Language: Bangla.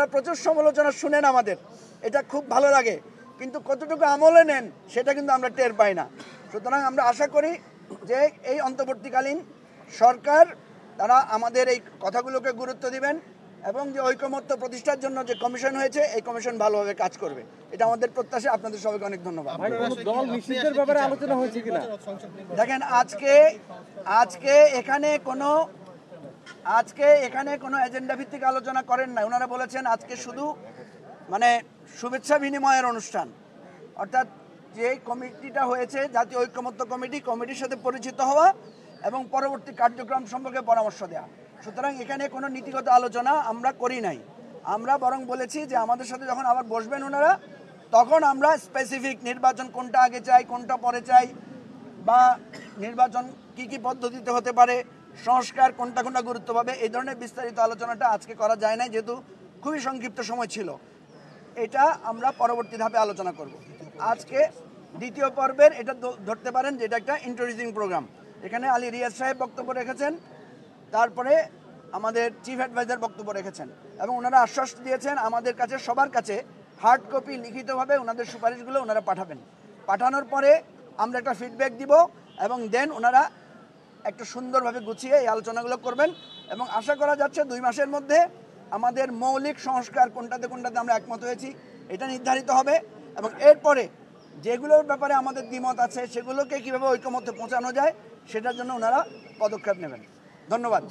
আপনারা প্রচুর সমালোচনা শুনেন আমাদের, এটা খুব ভালো লাগে, কিন্তু কতটুকু আমলে নেন সেটা কিন্তু আমরা টের পাই না। সুতরাং আমরা আশা করি যে এই অন্তর্বর্তীকালীন সরকার তারা আমাদের এই কথাগুলোকে গুরুত্ব দিবেন এবং যে ঐকমত্য প্রতিষ্ঠার জন্য যে কমিশন হয়েছে এই কমিশন ভালোভাবে কাজ করবে, এটা আমাদের প্রত্যাশা। আপনাদের সবাইকে অনেক ধন্যবাদ। দেখেন, আজকে এখানে কোনো এজেন্ডা ভিত্তিক আলোচনা করেন না। ওনারা বলেছেন আজকে শুধু মানে শুভেচ্ছা বিনিময়ের অনুষ্ঠান, অর্থাৎ যে কমিটিটা হয়েছে জাতীয় ঐকমত্য কমিটির সাথে পরিচিত হওয়া এবং পরবর্তী কার্যক্রম সম্পর্কে পরামর্শ দেওয়া। সুতরাং এখানে কোনো নীতিগত আলোচনা আমরা করি নাই। আমরা বরং বলেছি যে আমাদের সাথে যখন আবার বসবেন ওনারা, তখন আমরা স্পেসিফিক নির্বাচন কোনটা আগে চাই, কোনটা পরে চাই, বা নির্বাচন কি পদ্ধতিতে হতে পারে, সংস্কার কোনটা গুরুত্ব পাবে, এই ধরনের বিস্তারিত আলোচনাটা আজকে করা যায় না, যেহেতু খুবই সংক্ষিপ্ত সময় ছিল। এটা আমরা পরবর্তী ধাপে আলোচনা করব। আজকে দ্বিতীয় পর্বের এটা ধরতে পারেন যে এটা একটা ইন্ট্রোডিউসিং প্রোগ্রাম। এখানে আলী রিয়াজ সাহেব বক্তব্য রেখেছেন, তারপরে আমাদের চিফ অ্যাডভাইজার বক্তব্য রেখেছেন এবং ওনারা আশ্বাস দিয়েছেন আমাদের কাছে সবার কাছে হার্ড কপি লিখিতভাবে ওনাদের সুপারিশগুলো ওনারা পাঠাবেন। পাঠানোর পরে আমরা একটা ফিডব্যাক দিব এবং দেন ওনারা একটা সুন্দরভাবে গুছিয়ে এই আলোচনাগুলো করবেন এবং আশা করা যাচ্ছে 2 মাসের মধ্যে আমাদের মৌলিক সংস্কার কোনটাতে আমরা একমত হয়েছি এটা নির্ধারিত হবে এবং এরপরে যেগুলোর ব্যাপারে আমাদের দ্বিমত আছে সেগুলোকে কীভাবে ঐকমত্যে পৌঁছানো যায় সেটার জন্য ওনারা পদক্ষেপ নেবেন। ধন্যবাদ।